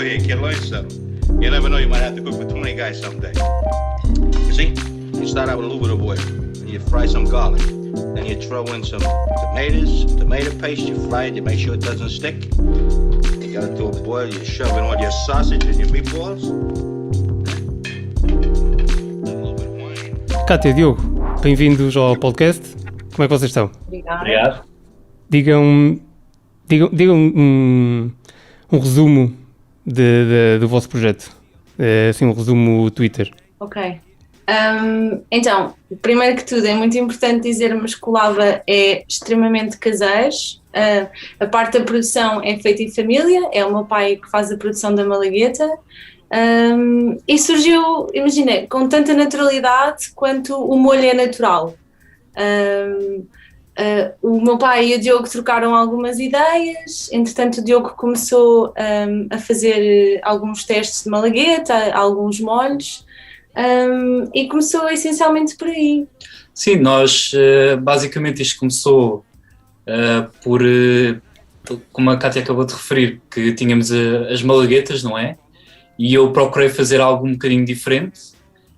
here, kid. Learn something. You never know, you might have to cook for 20 guys someday. You see, you start out with a little bit of oil, and you fry some garlic. Then you throw in some tomatoes, tomato paste, you fry it, you make sure it doesn't stick. You got it to a boil, you shove in all your sausage and your meatballs. Cátia e Diogo, bem-vindos ao podcast. Como é que vocês estão? Obrigado. Digam um resumo do vosso projeto. Assim, um resumo Twitter. Ok. Então, primeiro que tudo, é muito importante dizermos que o Lava é extremamente caseiro. A parte da produção é feita em família, é o meu pai que faz a produção da Malagueta. E surgiu, imagina, com tanta naturalidade quanto o molho é natural. O meu pai e o Diogo trocaram algumas ideias, entretanto o Diogo começou a fazer alguns testes de Malagueta, alguns molhos, e começou essencialmente por aí. Sim, nós basicamente isto começou por, como a Cátia acabou de referir, que tínhamos as Malaguetas, não é? E eu procurei fazer algo um bocadinho diferente,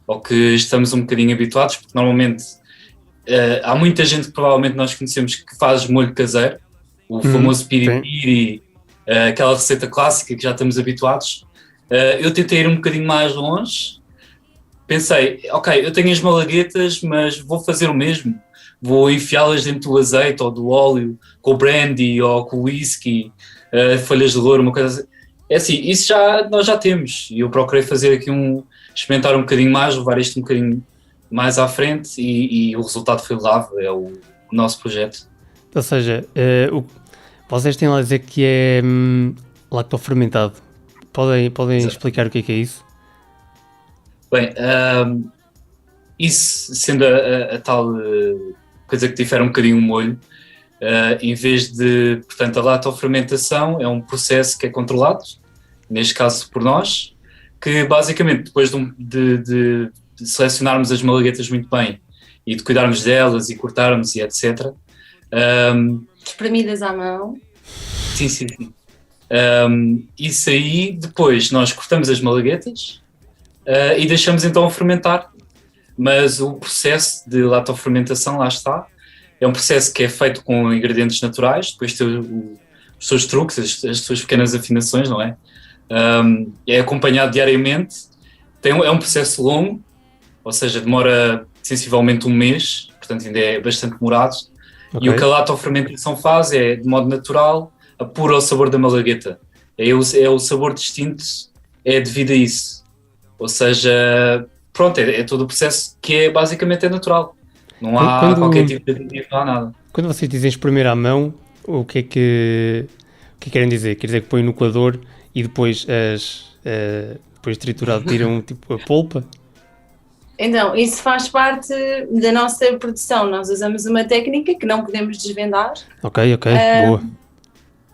ao que estamos um bocadinho habituados, porque normalmente há muita gente que provavelmente nós conhecemos que faz molho caseiro, o famoso piripiri, aquela receita clássica que já estamos habituados. Eu tentei ir um bocadinho mais longe, pensei, ok, eu tenho as Malaguetas, mas vou fazer o mesmo, vou enfiá-las dentro do azeite ou do óleo, com o brandy ou com o whisky, folhas de louro, uma coisa assim. É assim, isso nós já temos, e eu procurei fazer aqui experimentar um bocadinho mais, levar isto um bocadinho mais à frente, e o resultado foi Lava, é o nosso projeto. Ou seja, vocês têm lá a dizer que é lactofermentado. Podem explicar o que é isso? Bem, isso sendo a tal coisa que difere um bocadinho o molho, em vez de, portanto, a lactofermentação é um processo que é controlado, neste caso por nós, que basicamente depois de selecionarmos as Malaguetas muito bem e de cuidarmos delas e cortarmos e etc. Espremidas à mão. Sim. Isso aí, depois nós cortamos as Malaguetas e deixamos então a fermentar. Mas o processo de lactofermentação, lá está, é um processo que é feito com ingredientes naturais, depois tem os seus truques, as suas pequenas afinações, não é? É acompanhado diariamente, é um processo longo, ou seja, demora sensivelmente um mês, portanto ainda é bastante demorado. Okay. E o que a lactofermentação faz é, de modo natural, apura o sabor da Malagueta. É o sabor distinto, é devido a isso. Ou seja, pronto, é todo o processo que basicamente é natural. Não há qualquer tipo de aditivo, não há nada. Quando vocês dizem espremer à mão, o que é que querem dizer? Quer dizer que põem no coador e depois depois triturado tiram tipo a polpa? Então, isso faz parte da nossa produção. Nós usamos uma técnica que não podemos desvendar. Ok, boa.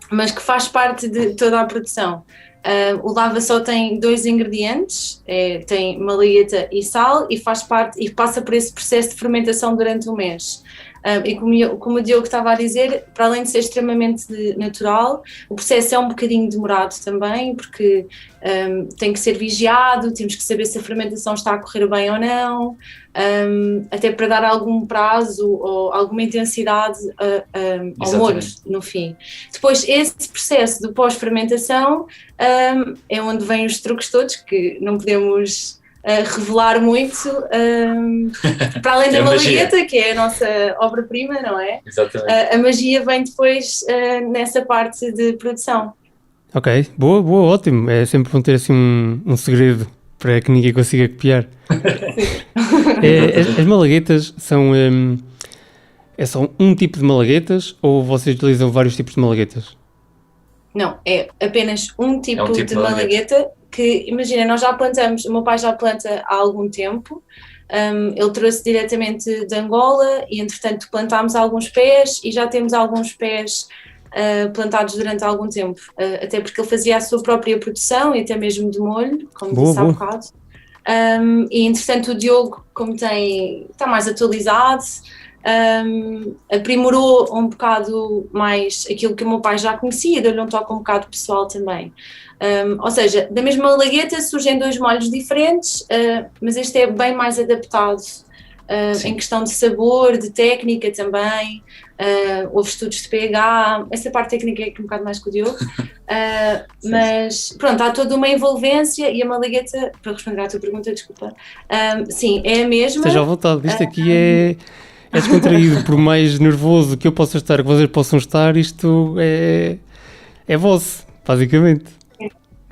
Mas que faz parte de toda a produção. O Lava só tem 2 ingredientes, tem Malagueta e sal, e passa por esse processo de fermentação durante um mês. E como o Diogo estava a dizer, para além de ser extremamente natural, o processo é um bocadinho demorado também, porque tem que ser vigiado, temos que saber se a fermentação está a correr bem ou não, até para dar algum prazo ou alguma intensidade ao molho no fim. Depois, esse processo de pós-fermentação é onde vêm os truques todos, que não podemos revelar muito, para além da Malagueta, que é a nossa obra-prima, não é? Exatamente. A magia vem depois nessa parte de produção. Ok, boa, ótimo. É sempre bom ter assim um segredo para que ninguém consiga copiar. As Malaguetas são só um tipo de Malaguetas ou vocês utilizam vários tipos de Malaguetas? Não, é apenas um tipo de Malagueta. Que, imagina, nós já plantamos, o meu pai já planta há algum tempo, ele trouxe diretamente de Angola e entretanto plantámos alguns pés e já temos alguns pés plantados durante algum tempo, até porque ele fazia a sua própria produção e até mesmo de molho, como disse há bocado. E entretanto o Diogo, como está mais atualizado, aprimorou um bocado mais aquilo que o meu pai já conhecia, deu-lhe um toque um bocado pessoal também. Ou seja, da mesma malagueta surgem 2 molhos diferentes, mas este é bem mais adaptado em questão de sabor, de técnica também. Houve estudos de pH, essa parte técnica é aqui um bocado mais com o Diogo, mas pronto, há toda uma envolvência e a malagueta, para responder à tua pergunta, desculpa, sim, é a mesma. Esteja à vontade, isto aqui é descontraído, por mais nervoso que eu possa estar, que vocês possam estar, isto é vosso, basicamente.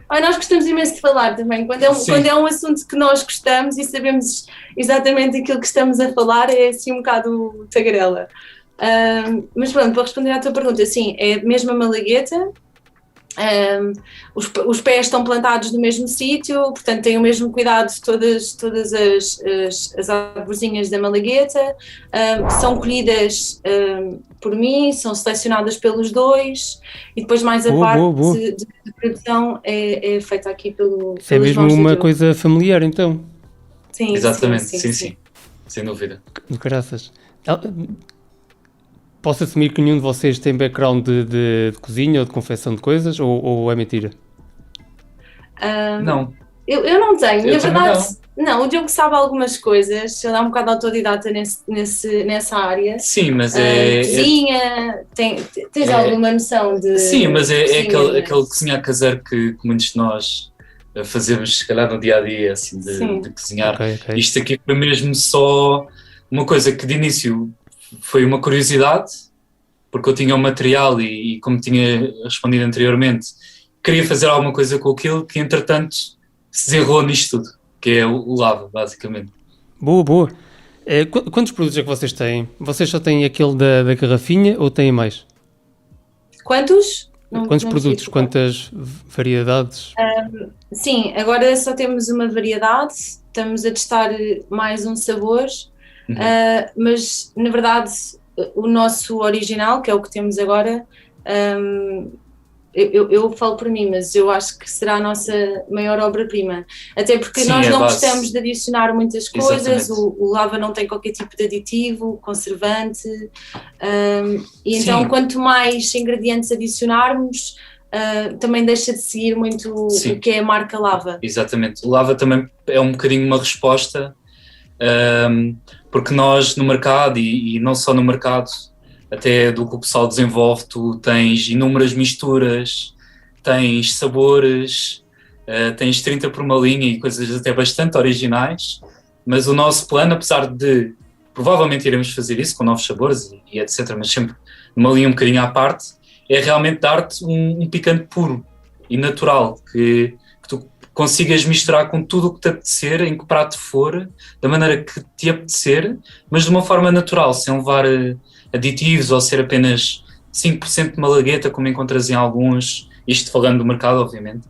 Nós gostamos imenso de falar também, quando é um assunto que nós gostamos e sabemos exatamente aquilo que estamos a falar, é assim um bocado tagarela. Mas pronto, para responder à tua pergunta, sim, é a mesma malagueta, os pés estão plantados no mesmo sítio, portanto têm o mesmo cuidado de todas as arvorezinhas da malagueta, são colhidas por mim, são selecionadas pelos 2 e depois mais a parte de produção é feita aqui pelo é mesmo uma coisa familiar então? Sim, exatamente, sim, sem dúvida. De caraças. Posso assumir que nenhum de vocês tem background de cozinha ou de confecção de coisas, ou é mentira? Não. Eu não tenho, na verdade, não, o Diogo sabe algumas coisas, ele é um bocado autodidata nessa área. Sim, mas cozinha, tens alguma noção de... Sim, mas é aquele cozinhar caseiro que muitos de nós fazemos, se calhar, no dia-a-dia, assim, de cozinhar. Okay. Isto aqui foi mesmo só uma coisa que de início foi uma curiosidade, porque eu tinha o material e como tinha respondido anteriormente, queria fazer alguma coisa com aquilo que, entretanto, se desenrolou nisto tudo, que é o lava, basicamente. Boa. Quantos produtos é que vocês têm? Vocês só têm aquele da garrafinha ou têm mais? Quantos? Quantos produtos? Quantas variedades? Sim, agora só temos uma variedade, estamos a testar mais um sabor. Mas na verdade o nosso original, que é o que temos agora, eu falo por mim, mas eu acho que será a nossa maior obra-prima, até porque nós não gostamos de adicionar muitas coisas. O lava não tem qualquer tipo de aditivo, conservante, e então quanto mais ingredientes adicionarmos, também deixa de seguir muito o que é a marca lava. Exatamente, o lava também é um bocadinho uma resposta, porque nós no mercado, e não só no mercado, até do que o pessoal desenvolve, tu tens inúmeras misturas, tens sabores, tens 30 por uma linha e coisas até bastante originais, mas o nosso plano, apesar de provavelmente iremos fazer isso com novos sabores e etc, mas sempre numa linha um bocadinho à parte, é realmente dar-te um picante puro e natural, que tu consigas misturar com tudo o que te apetecer, em que prato for, da maneira que te apetecer, mas de uma forma natural, sem levar aditivos ou ser apenas 5% de malagueta, como encontras em alguns, isto falando do mercado, obviamente.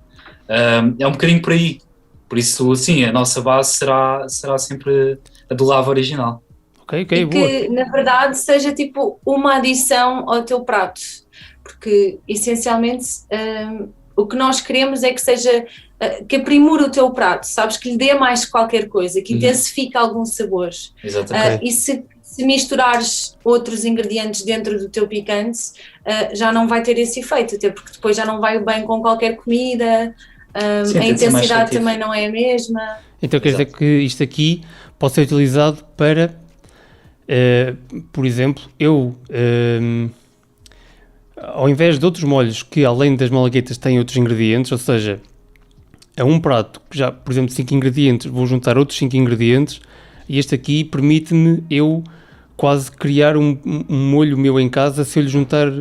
É um bocadinho por aí. Por isso, sim, a nossa base será sempre a do lava original. Ok, e boa. Que, na verdade, seja tipo uma adição ao teu prato, porque, essencialmente, o que nós queremos é que seja... que aprimore o teu prato, sabes? Que lhe dê mais qualquer coisa, que intensifique algum sabor. Exatamente. E se misturares outros ingredientes dentro do teu picante, já não vai ter esse efeito, até porque depois já não vai bem com qualquer comida, a intensidade também não é a mesma. Então quer dizer que isto aqui pode ser utilizado para, por exemplo, ao invés de outros molhos que além das malaguetas têm outros ingredientes, ou seja, a um prato que já, por exemplo, de 5 ingredientes, vou juntar outros 5 ingredientes e este aqui permite-me eu quase criar um molho meu em casa se eu lhe juntar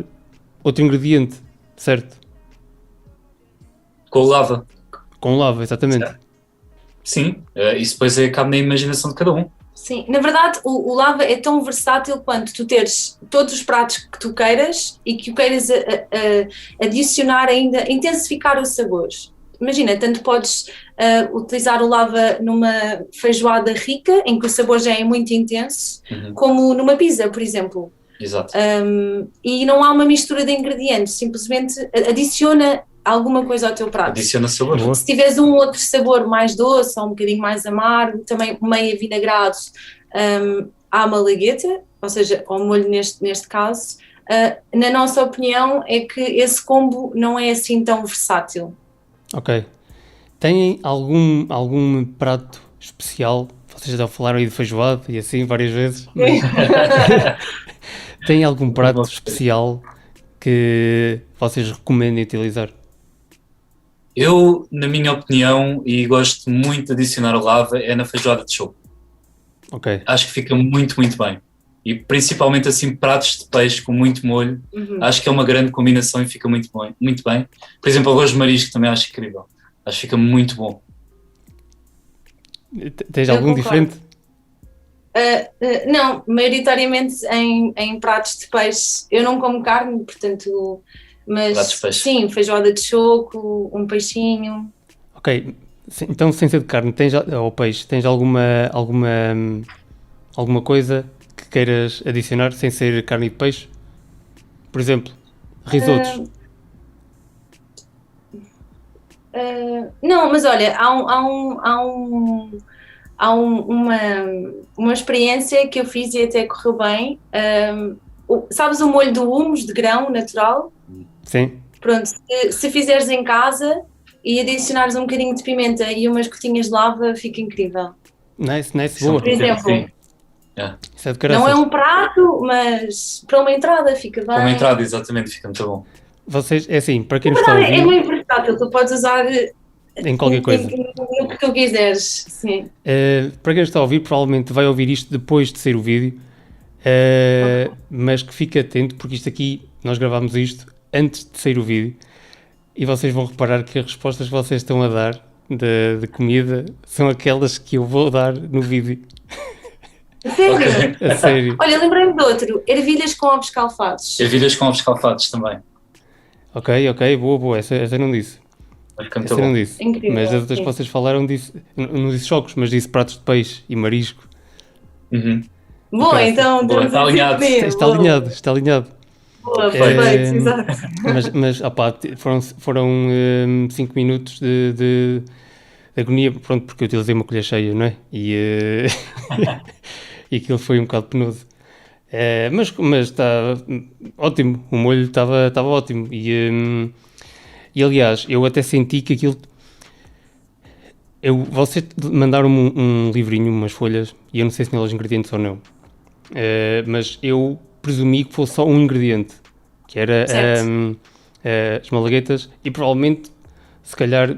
outro ingrediente, certo? Com lava. Com lava, exatamente. Certo. Sim, isso depois cabe na imaginação de cada um. Sim, na verdade o lava é tão versátil quanto tu teres todos os pratos que tu queiras e que o queiras adicionar ainda, intensificar o sabor. Imagina, tanto podes utilizar o lava numa feijoada rica, em que o sabor já é muito intenso, como numa pizza, por exemplo. Exato. E não há uma mistura de ingredientes, simplesmente adiciona alguma coisa ao teu prato. Adiciona sabor. Se tiveres um outro sabor mais doce ou um bocadinho mais amargo, também meio avinagrado, à malagueta, ou seja, ao molho neste caso, na nossa opinião é que esse combo não é assim tão versátil. Ok. Têm algum prato especial? Vocês já falaram aí de feijoada e assim várias vezes. Mas tem algum prato especial que vocês recomendem utilizar? Eu, na minha opinião, e gosto muito de adicionar lava, é na feijoada de choco. Ok. Acho que fica muito, muito bem. E principalmente assim pratos de peixe com muito molho. Acho que é uma grande combinação e fica muito bem, muito bem. Por exemplo, arroz de marisco também acho incrível. Acho que fica muito bom. Tens Eu algum concordo. diferente? Não, maioritariamente em pratos de peixe. Eu não como carne, portanto, mas Pratos de peixe. sim, feijoada de choco, um peixinho. Ok. Então, sem ser de carne, ou peixe, tens alguma coisa que queiras adicionar sem ser carne e peixe? Por exemplo, risotos. Não, mas olha, há uma experiência que eu fiz e até correu bem. Sabes o molho do hummus de grão natural? Sim. Pronto, se fizeres em casa e adicionares um bocadinho de pimenta e umas gotinhas de lava, fica incrível. Nice, boa. Por exemplo, Sim. Isso é de caraças. não é um prato, mas para uma entrada fica bem. Para uma entrada, exatamente, fica muito bom. Vocês, é assim, para quem nos está a É ouvir, muito versátil, tu podes usar em qualquer coisa. no que tu quiseres, sim. Para quem nos está a ouvir, provavelmente vai ouvir isto depois de sair o vídeo, mas que fique atento, porque isto aqui, nós gravámos isto antes de sair o vídeo, e vocês vão reparar que as respostas que vocês estão a dar de comida são aquelas que eu vou dar no vídeo. Sério? A sério. Olha, lembrei-me de outro, ervilhas com ovos calfados. Ervilhas com ovos calfados também. Ok, boa, essa não disse. Vai ficar muito Essa não bom. disse. Incrível, Mas as outras sim. que vocês falaram, não disse chocos, mas disse pratos de peixe e marisco. Uhum. Boa, Ok. então Boa, estamos está em alinhado. sintonia. Está Boa. alinhado. Boa, perfeito, exato. Mas foram 5 minutos de agonia, pronto, porque eu utilizei uma colher cheia, não é? E aquilo foi um bocado penoso. Mas está ótimo, o molho estava ótimo. E aliás, eu até senti que aquilo. Vocês mandaram-me um livrinho, umas folhas, e eu não sei se tinha lá os ingredientes ou não. Mas eu presumi que fosse só um ingrediente, que era as malaguetas, e provavelmente, se calhar,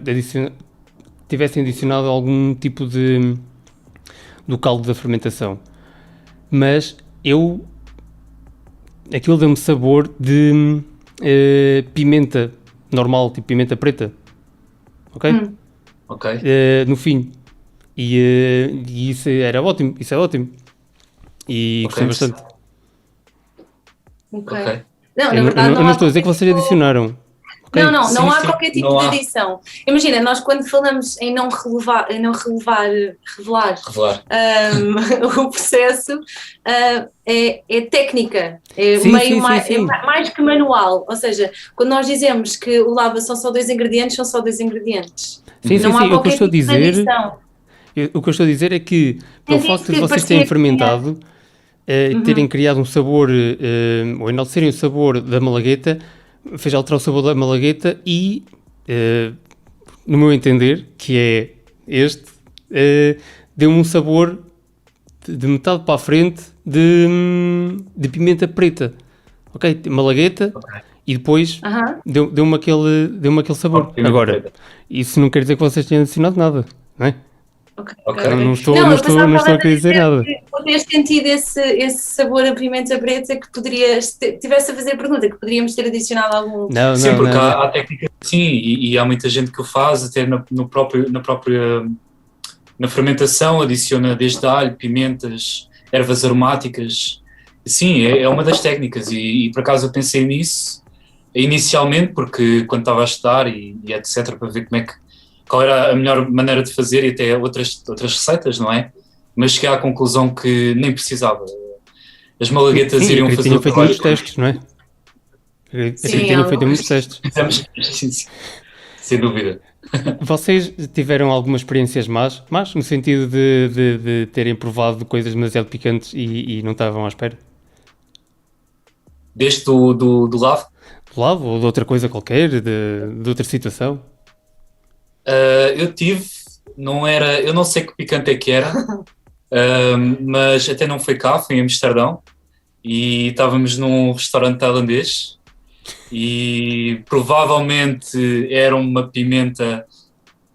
tivessem adicionado algum tipo do caldo da fermentação. Mas aquilo deu-me sabor de pimenta normal, tipo pimenta preta, ok? Ok. No fim. E isso era ótimo, isso é ótimo. E gostei bastante. Ok. Ok. Não, na Eu verdade, não há estou a dizer que vocês adicionaram. ok? Não Sim, há sim, qualquer tipo não de há. adição. Imagina, nós quando falamos em não revelar Revelar. o processo, é técnica, é Sim, meio sim, mais, sim. é mais que manual. Ou seja, quando nós dizemos que o lava são só 2 ingredientes, são só 2 ingredientes. Sim, Não há o que eu qualquer estou a tipo de dizer. adição. O que eu estou a dizer é que, pelo Mas facto isso de vocês parecia terem que fermentado, terem criado um sabor, ou enaltecerem o sabor da malagueta, fez alterar o sabor da malagueta e, no meu entender, que é este, deu-me um sabor de metade para a frente de pimenta preta. Ok? Malagueta. Ok. E depois Aham. deu-me aquele sabor. Pimenta Agora, preta. isso não quer dizer que vocês tenham adicionado nada, não é? Ok. Ok. Não estou eu a pensava querer dizer nada. que podias sentido esse sabor a pimenta preta que tivesse a fazer a pergunta, que poderíamos ter adicionado algum. Não, Sim, não, porque não. há técnicas assim e há muita gente que o faz até na fermentação, adiciona desde alho, pimentas, ervas aromáticas. Sim, é uma das técnicas e por acaso eu pensei nisso inicialmente, porque quando estava a estudar e etc, para ver qual era a melhor maneira de fazer e até outras receitas, não é? Mas cheguei à conclusão que nem precisava. As malaguetas Sim, iriam eu fazer tinha o feito muitos trabalho. testes, não é? Eu Sim, tinha feito muitos testes. Sim. sem dúvida. Vocês tiveram algumas experiências más no sentido de terem provado coisas demasiado picantes e não estavam à espera? Desde do lado, Do lado ou de outra coisa qualquer, de outra situação? eu tive, eu não sei que picante é que era, mas até não foi cá, foi em Amsterdão, e estávamos num restaurante tailandês, e provavelmente era uma pimenta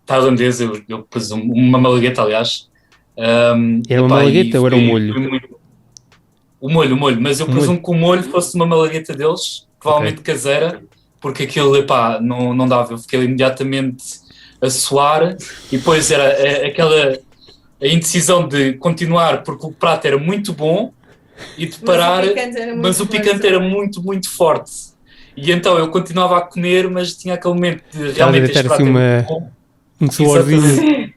tailandesa, eu pus uma malagueta, aliás. Era uma malagueta ou era um molho? O molho, mas eu presumo que o molho fosse uma malagueta deles, provavelmente caseira, porque aquilo, não dava, eu fiquei imediatamente a suar, e depois era a indecisão de continuar, porque o prato era muito bom, e de parar, mas o picante era muito, muito forte. E então eu continuava a comer, mas tinha aquele momento de realmente este prato é muito bom. Um suorzinho.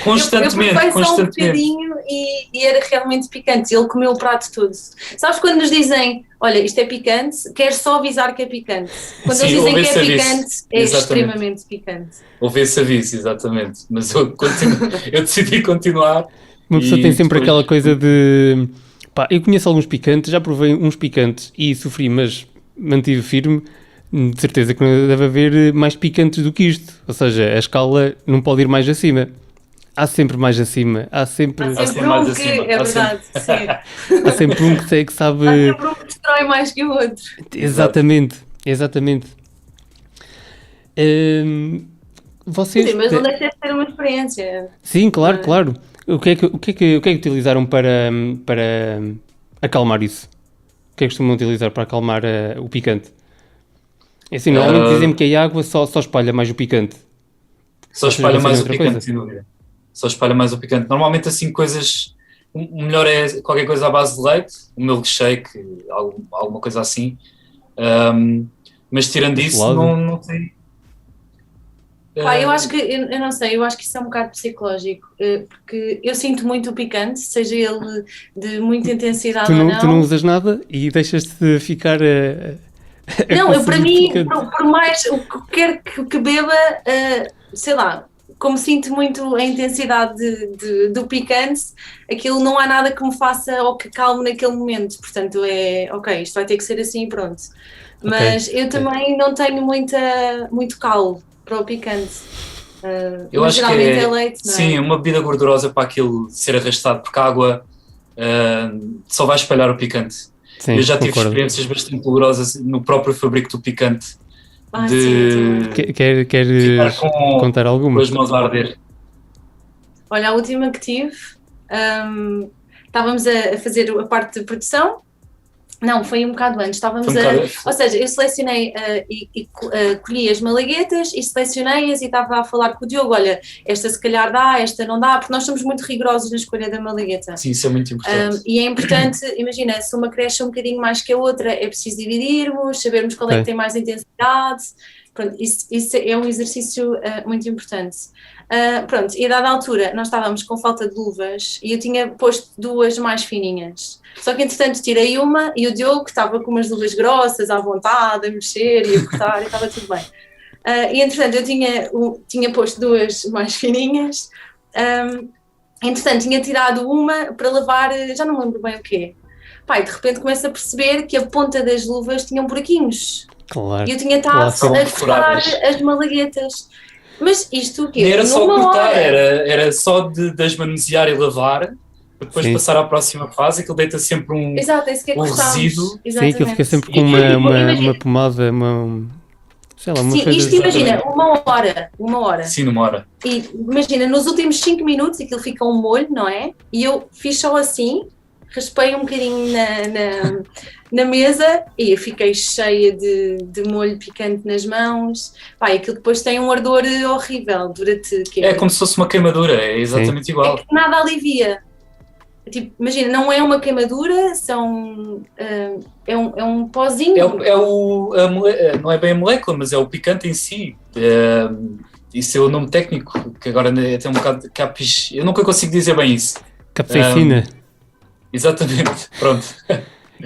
Constantemente. Só um bocadinho e era realmente picante. Ele comeu o prato todo. Sabes quando nos dizem, olha, isto é picante, queres só avisar que é picante. Quando eles dizem que é picante, é extremamente picante. Houve esse aviso, exatamente. Mas eu decidi continuar. Uma pessoa tem sempre aquela coisa de... eu conheço alguns picantes, já provei uns picantes e sofri, mas mantive firme. De certeza que deve haver mais picantes do que isto. Ou seja, a escala não pode ir mais acima. Há sempre mais acima. Há sempre um que é verdade, sim. Há sempre um que sabe... Há sempre um que destrói mais que o outro. Exatamente. Vocês... Sim, mas não deixa de ter uma experiência. Sim, claro. O que é que utilizaram para acalmar isso? O que é que costumam utilizar para acalmar o picante? Assim, normalmente dizem-me que a água só espalha mais o picante. Só espalha mais o picante, sem dúvida. Só espalha mais o picante. Normalmente, assim, coisas... O melhor é qualquer coisa à base de leite, um milkshake, alguma coisa assim. Mas tirando isso, não tem... Eu acho que, eu não sei, eu acho que isso é um bocado psicológico, porque eu sinto muito o picante, seja ele de muita intensidade ou não. Tu não usas nada e deixas-te de ficar não, para mim, por mais o que quer que beba, sei lá, como sinto muito a intensidade do picante, aquilo não há nada que me faça ou que calme naquele momento, portanto isto vai ter que ser assim e pronto. Mas eu também não tenho muito calo para o picante. Eu acho que é leite, não é? Sim, uma bebida gordurosa para aquilo ser arrastado, porque a água só vai espalhar o picante. Sim, eu já tive concordo. experiências bastante dolorosas no próprio fabrico do picante. Queres contar alguma? Com as mãos a arder. Olha, a última que tive, estávamos a fazer a parte de produção. Não, foi um bocado antes. Ou seja, eu selecionei e colhi as malaguetas e selecionei-as e estava a falar com o Diogo, olha, esta se calhar dá, esta não dá, porque nós somos muito rigorosos na escolha da malagueta. Sim, isso é muito importante. E é importante, imagina, se uma cresce um bocadinho mais que a outra, é preciso dividirmos, sabermos qual é que tem mais intensidade. Pronto, isso é um exercício muito importante. E a dada altura nós estávamos com falta de luvas e eu tinha posto duas mais fininhas, só que entretanto tirei uma e o Diogo, que estava com umas luvas grossas à vontade a mexer e a cortar e estava tudo bem, e entretanto eu tinha posto duas mais fininhas, entretanto tinha tirado uma para lavar, já não me lembro bem o quê. De repente começo a perceber que a ponta das luvas tinham buraquinhos. Claro. E eu tinha estado a cortar as malaguetas. Mas isto o quê? Nem era só cortar, era só de as manusear e lavar, depois passar à próxima fase, aquilo deita sempre um resíduo. Exatamente. Sim, aquilo fica sempre com uma pomada, sei lá, uma coisa... Sim, isto imagina, uma hora. Sim, numa hora. E imagina, nos últimos 5 minutos aquilo fica um molho, não é? E eu fiz só assim, raspei um bocadinho na mesa e eu fiquei cheia de molho picante nas mãos. Aquilo depois tem um ardor horrível durante... É como se fosse uma queimadura, é exatamente igual. É que nada alivia. Tipo, imagina, não é uma queimadura, é um pozinho. Não é bem a molécula, mas é o picante em si. Isso é o nome técnico, que agora tem um bocado de capis... Eu nunca consigo dizer bem isso. Capsaicina. Exatamente, pronto.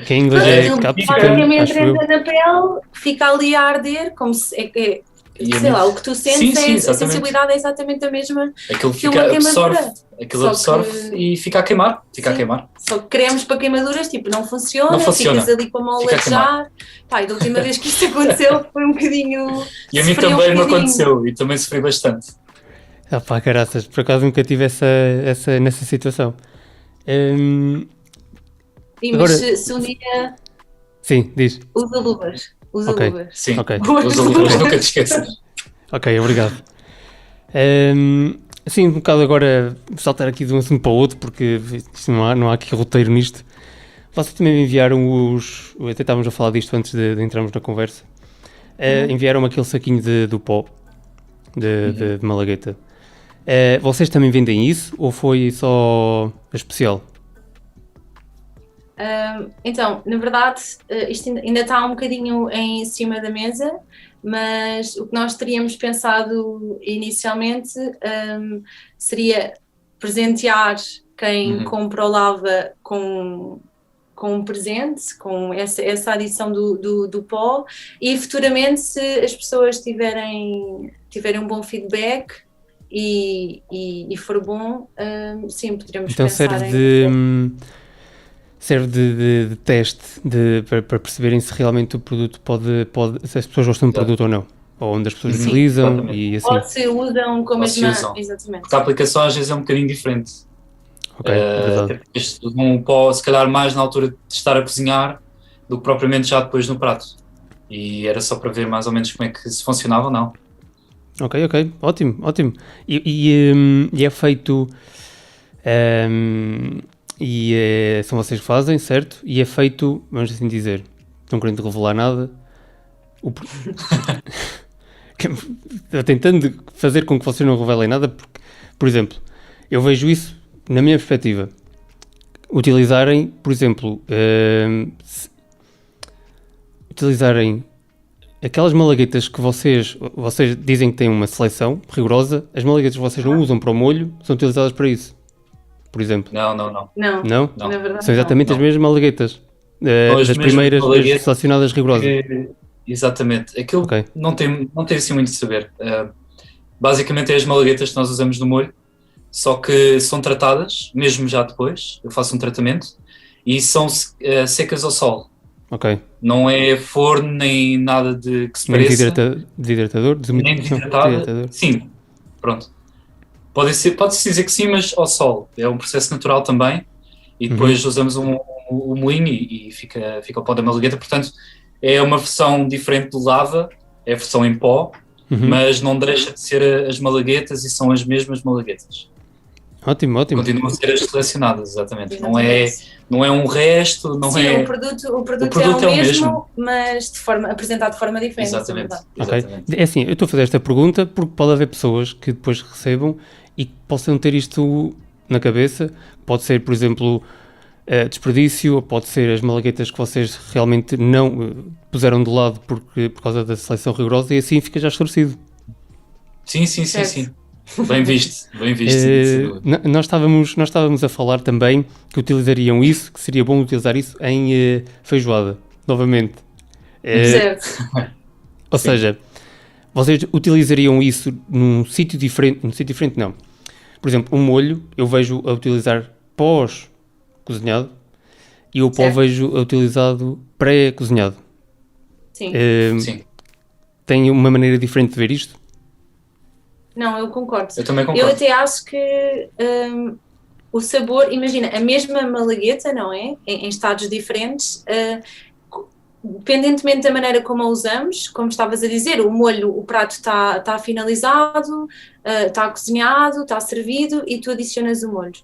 Que em inglês é capsicum, basicamente entra na pele, fica ali a arder, como se sei lá, o que tu sentes, Sim, a exatamente. sensibilidade é exatamente a mesma Aquilo que uma queimadura. aquilo Só absorve que- e fica a queimar. Fica a Sim. queimar. Só que cremes para queimaduras, tipo, não funciona, Não funciona. ficas ali com a mão a Fica a queimar. latejar. Pá, e da última vez que isto aconteceu foi um bocadinho... E a mim sofri um também me bocadinho. aconteceu e também sofri bastante. Ah pá, caraças, por acaso nunca tive nessa situação. Sim, Agora- mas se um dia Sim, diz. usa luvas. Usa Ok. luvas. Sim, Ok. usa luvas, nunca te esqueças. Ok, obrigado. Sim, um bocado agora saltar aqui de um assunto para o outro, porque isto não há aqui roteiro nisto. Vocês também me enviaram até estávamos a falar disto antes de entrarmos na conversa. Enviaram-me aquele saquinho do pó de Malagueta. Vocês também vendem isso ou foi só a especial? Então, na verdade, isto ainda está um bocadinho em cima da mesa, mas o que nós teríamos pensado inicialmente seria presentear quem compra o Lava com um presente, com essa adição do pó, e futuramente, se as pessoas tiverem um bom feedback e for bom, sim, poderemos Então pensar serve de teste para perceberem se realmente o produto se as pessoas gostam do produto ou não, ou onde as pessoas Sim, utilizam exatamente. e assim. ou se usam com a Ou se mesma... usam. Exatamente. Porque a aplicação às vezes é um bocadinho diferente. Ok, verdade. Este um pó, se calhar mais na altura de estar a cozinhar do que propriamente já depois no prato. E era só para ver mais ou menos como é que se funcionava ou não. Ok, ótimo. E é feito... são vocês que fazem, certo? E é feito, vamos assim dizer, não querendo revelar nada, estou tentando fazer com que vocês não revelem nada, porque, por exemplo, eu vejo isso na minha perspectiva. Utilizarem, por exemplo, utilizarem aquelas malaguetas que vocês dizem que têm uma seleção rigorosa, as malaguetas que vocês não usam para o molho são utilizadas para isso, por exemplo. Não. Não, Não? na verdade São exatamente não. as mesmas malaguetas. São as Das mesmas primeiras malaguetas selecionadas rigorosas. Exatamente. Aquilo Ok. não tem assim muito de saber. Basicamente é as malaguetas que nós usamos no molho, só que são tratadas, mesmo já depois, eu faço um tratamento, e são secas ao sol. Ok. Não é forno nem nada de que se Nem pareça. desidratador? Nem desidratada. Sim, pronto. Pode-se dizer que sim, mas ao sol. É um processo natural também. E depois usamos o moinho e fica o pó da malagueta. Portanto, é uma versão diferente do Lava, é a versão em pó, mas não deixa de ser as malaguetas e são as mesmas malaguetas. Ótimo. Continuam a ser as selecionadas, exatamente. Exatamente. Não é um resto, não Sim, é... o produto é o mesmo, mas apresentado de forma diferente. Exatamente. Ok. É assim, eu estou a fazer esta pergunta porque pode haver pessoas que depois recebam e que possam ter isto na cabeça. Pode ser, por exemplo, desperdício, ou pode ser as malaguetas que vocês realmente não puseram de lado por causa da seleção rigorosa, e assim fica já esclarecido. Sim. Bem visto. Nós estávamos a falar também que utilizariam isso, que seria bom utilizar isso em feijoada, novamente. Certo. Ou seja, vocês utilizariam isso num sítio diferente não. Por exemplo, um molho eu vejo a utilizar pós-cozinhado e o pó Certo. vejo a utilizado pré-cozinhado. Sim. Sim. Tem uma maneira diferente de ver isto? Não, eu concordo. Eu também concordo. Eu até acho que o sabor, imagina, a mesma malagueta, não é? Em estados diferentes, dependentemente da maneira como a usamos, como estavas a dizer, o molho, o prato está finalizado, está cozinhado, está servido e tu adicionas o molho.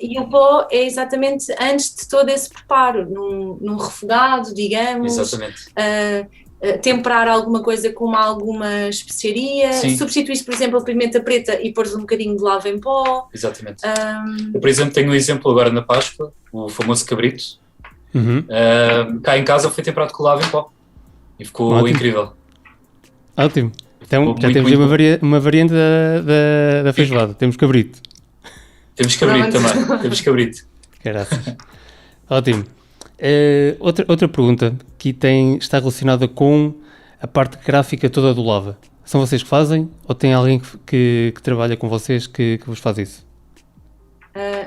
E o pó é exatamente antes de todo esse preparo, num refogado, digamos. Exatamente. Temperar alguma coisa com alguma especiaria, substituir, por exemplo, a pimenta preta e pôres um bocadinho de lava em pó. Exatamente. Eu, por exemplo, tenho um exemplo agora na Páscoa, o famoso cabrito. Cá em casa foi temperado com lava em pó e ficou Ótimo. Incrível. Ótimo. Então Ficou já temos uma variante da feijoada. Temos cabrito. Temos cabrito também. Temos cabrito. Caraças. Ótimo. Outra pergunta que está relacionada com a parte gráfica toda do Lava? São vocês que fazem ou tem alguém que trabalha com vocês que vos faz isso?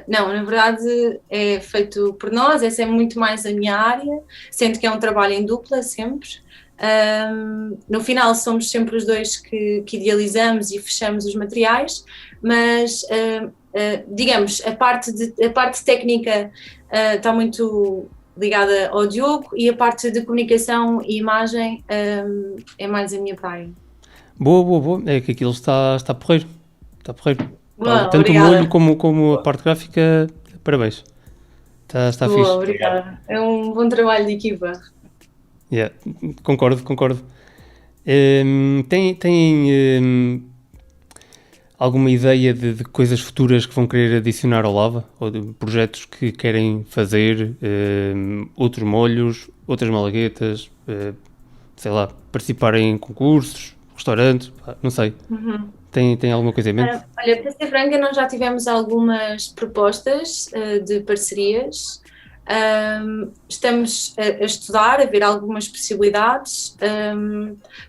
Não, na verdade é feito por nós, essa é muito mais a minha área, sendo que é um trabalho em dupla sempre. No final somos sempre os dois que idealizamos e fechamos os materiais, mas digamos, a parte técnica está muito ligada ao Diogo e a parte de comunicação e imagem é mais a minha praia. Boa. É que aquilo está porreiro. Está porreiro. Boa, Tanto obrigada. o molho como a parte gráfica, parabéns. Está Boa, fixe. obrigada. É um bom trabalho de equipa. Yeah, concordo. Tem alguma ideia de coisas futuras que vão querer adicionar ao Lava? Ou de projetos que querem fazer? Outros molhos, outras malaguetas? Sei lá, participar em concursos, restaurantes? Não sei. Uhum. Tem alguma coisa em mente? Olha, para ser franca, nós já tivemos algumas propostas de parcerias. Estamos a estudar, a ver algumas possibilidades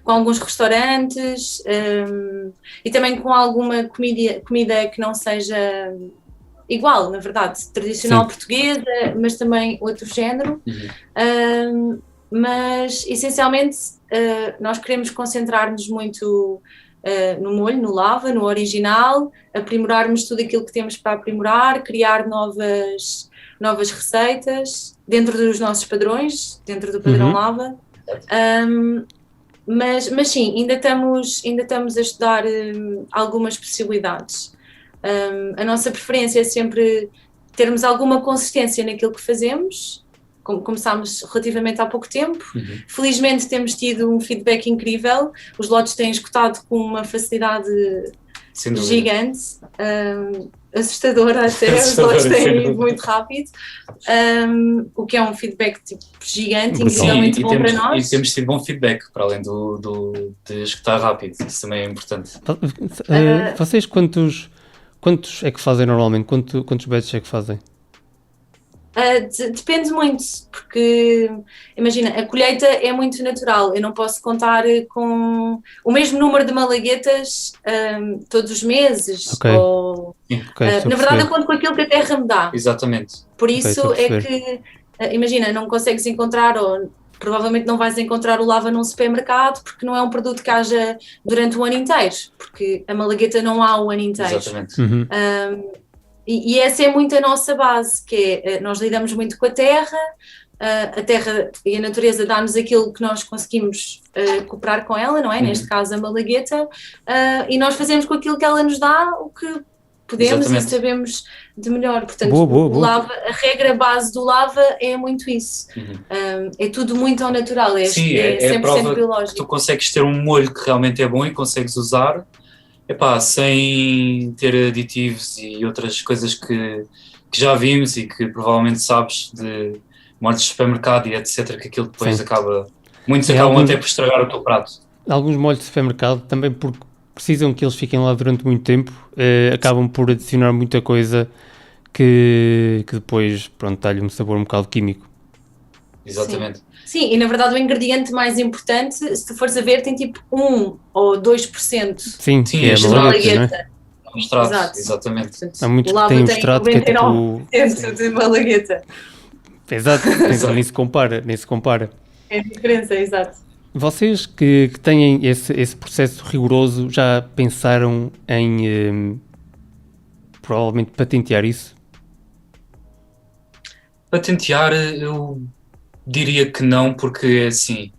com alguns restaurantes e também com alguma comida que não seja igual, na verdade, tradicional portuguesa, mas também outro género. Mas essencialmente nós queremos concentrar-nos muito no molho, no Lava, no original, aprimorarmos tudo aquilo que temos para aprimorar, criar novas receitas dentro dos nossos padrões, dentro do padrão Lava. Mas sim, ainda estamos a estudar algumas possibilidades. A nossa preferência é sempre termos alguma consistência naquilo que fazemos. Começámos relativamente há pouco tempo. Felizmente temos tido um feedback incrível, os lotes têm esgotado com uma facilidade gigante, assustadora até, os lotes têm ido muito rápido, o que é um feedback tipo, gigante, incrivelmente bom para nós. E temos tido bom feedback, para além de esgotar rápido, isso também é importante. Vocês quantos é que fazem normalmente? Quantos batches é que fazem? Depende muito, porque imagina, a colheita é muito natural, eu não posso contar com o mesmo número de malaguetas todos os meses, na verdade eu conto com aquilo que a terra me dá. Exatamente. Por isso é que, imagina, não consegues encontrar, ou provavelmente não vais encontrar o Lava num supermercado, porque não é um produto que haja durante o ano inteiro, porque a malagueta não há o ano inteiro. Exatamente. E essa é muito a nossa base, que é, nós lidamos muito com a terra e a natureza dá-nos aquilo que nós conseguimos cooperar com ela, não é? Neste caso a malagueta, e nós fazemos com aquilo que ela nos dá o que podemos. Exatamente. E sabemos de melhor. Portanto, o Lava, a regra base do Lava é muito isso. É tudo muito ao natural, é 100% prova biológico. Que tu consegues ter um molho que realmente é bom e consegues usar sem ter aditivos e outras coisas que já vimos e que provavelmente sabes de molhos de supermercado e etc, que aquilo depois muitos acabam até por estragar o teu prato. Alguns molhos de supermercado também, porque precisam que eles fiquem lá durante muito tempo, acabam por adicionar muita coisa que depois, dá-lhe um sabor um bocado químico. Exatamente. Sim, e na verdade o ingrediente mais importante, se tu fores a ver, tem tipo 1 ou 2%. Sim, é a malagueta, não é? Exato. Exatamente. Há muitos que têm um extrato que é tipo... de malagueta. Exato, nem se compara. É a diferença, exato. Vocês que têm esse processo rigoroso, já pensaram em provavelmente patentear isso? Patentear, eu diria que não, porque assim,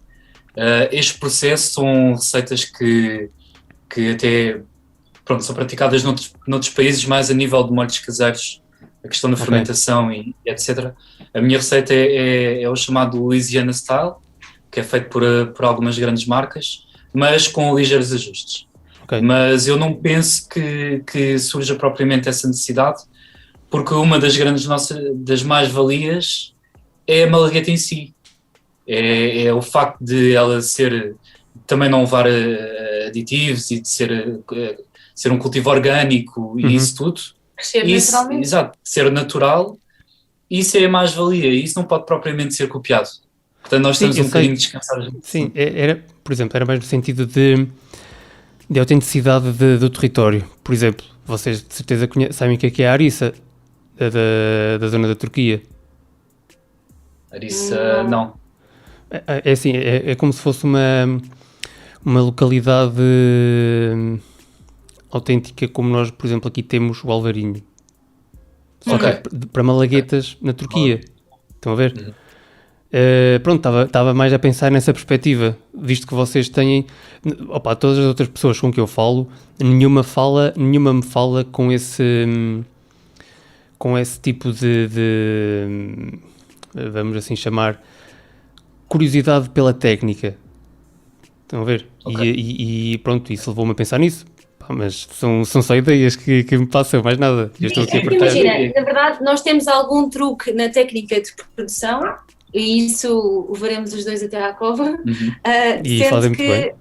este processo são receitas que até são praticadas noutros países, mais a nível de molhos caseiros, a questão da fermentação e etc. A minha receita é o chamado Louisiana Style, que é feito por algumas grandes marcas, mas com ligeiros ajustes. Mas eu não penso que surja propriamente essa necessidade, porque uma das mais-valias é a malagueta em si. É o facto de ela também não levar aditivos e de ser um cultivo orgânico e isso tudo. Crescer naturalmente. Exato, ser natural, isso é a mais-valia e isso não pode propriamente ser copiado. Portanto, nós Sim, temos eu um bocadinho sei. de descansar. Sim, era, por exemplo, era mais no sentido de autenticidade do território. Por exemplo, vocês de certeza sabem o que é a Arissa, da zona da Turquia. Arissa, não. É assim, é como se fosse uma localidade autêntica, como nós, por exemplo, aqui temos o Alvarinho. Só Ok. que para Malaguetas na Turquia. Estão a ver? Uhum. Pronto, estava mais a pensar nessa perspectiva, visto que vocês têm... Opa, todas as outras pessoas com que eu falo, nenhuma me fala com esse tipo de vamos assim chamar, curiosidade pela técnica. Estão a ver? Ok. E pronto, isso levou-me a pensar nisso. Pá, mas são só ideias que me passam, mais nada. Eu estou aqui a partilhar. Imagina, na verdade, nós temos algum truque na técnica de produção e isso o veremos os dois até à cova. Uhum. E fazem muito bem.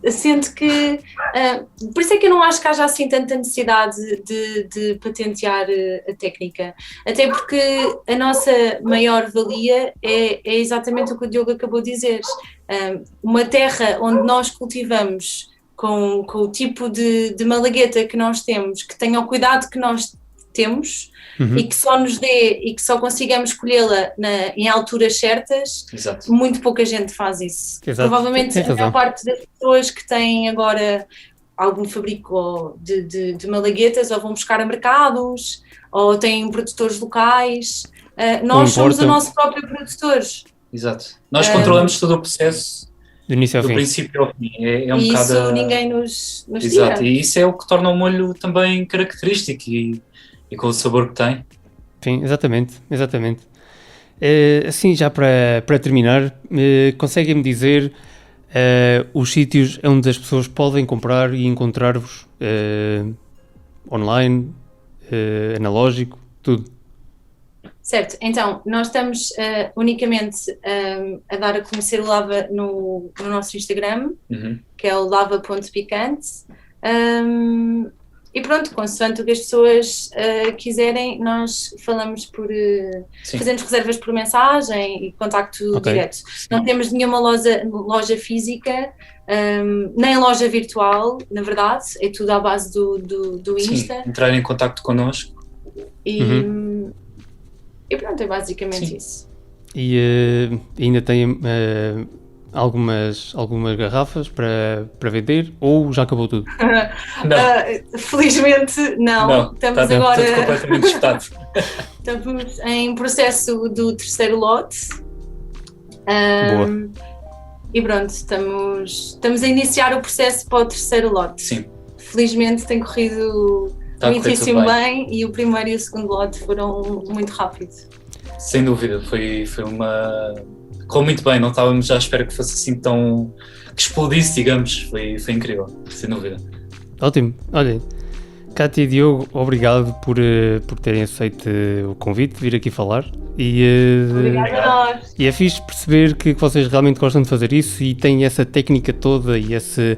Sendo que, por isso é que eu não acho que haja assim tanta necessidade de patentear a técnica, até porque a nossa maior valia é exatamente o que o Diogo acabou de dizer. Uma terra onde nós cultivamos com o tipo de malagueta que nós temos, que tenha o cuidado que nós temos, e que só nos dê e que só consigamos colhê-la em alturas certas. Exato. Muito pouca gente faz isso. Exato. Provavelmente Tem a maior razão. parte das pessoas que têm agora algum fabrico de malaguetas ou vão buscar a mercados ou têm produtores locais. Nós somos o importam. nosso próprio produtor. Exato. Nós controlamos todo o processo Do início ao do fim. princípio ao fim. É um E bocado. isso ninguém nos Exato. tira. E isso é o que torna o molho também característico e com o sabor que tem. Sim, exatamente. Assim, já para terminar, conseguem-me dizer os sítios onde as pessoas podem comprar e encontrar-vos online, analógico, tudo. Certo, então nós estamos unicamente a dar a conhecer o Lava no nosso Instagram, Uhum. que é o lava.picante. E pronto, consoante o que as pessoas quiserem, nós falamos Sim. fazemos reservas por mensagem e contacto Ok. direto. Não temos nenhuma loja física, nem loja virtual, na verdade, é tudo à base do Insta. Sim, entrar em contacto connosco. E pronto, é basicamente Sim. isso. E ainda têm algumas garrafas para vender ou já acabou tudo? Não, Felizmente não. Estamos está agora tudo completamente disputado. estamos em processo do terceiro lote. Boa. E pronto, estamos a iniciar o processo para o terceiro lote. Sim, Felizmente tem corrido está a correr muitíssimo tudo bem e o primeiro e o segundo lote foram muito rápidos. Sem dúvida, foi uma. Correu muito bem, não estávamos já à espera que fosse assim tão. Que explodisse, digamos. Foi incrível, sem dúvida. Ótimo. Olhem, Cátia e Diogo, obrigado por terem aceito o convite de vir aqui falar. Obrigada a nós. E é fixe perceber que vocês realmente gostam de fazer isso e têm essa técnica toda e essa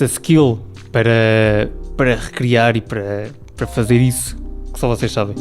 skill para recriar e para fazer isso que só vocês sabem.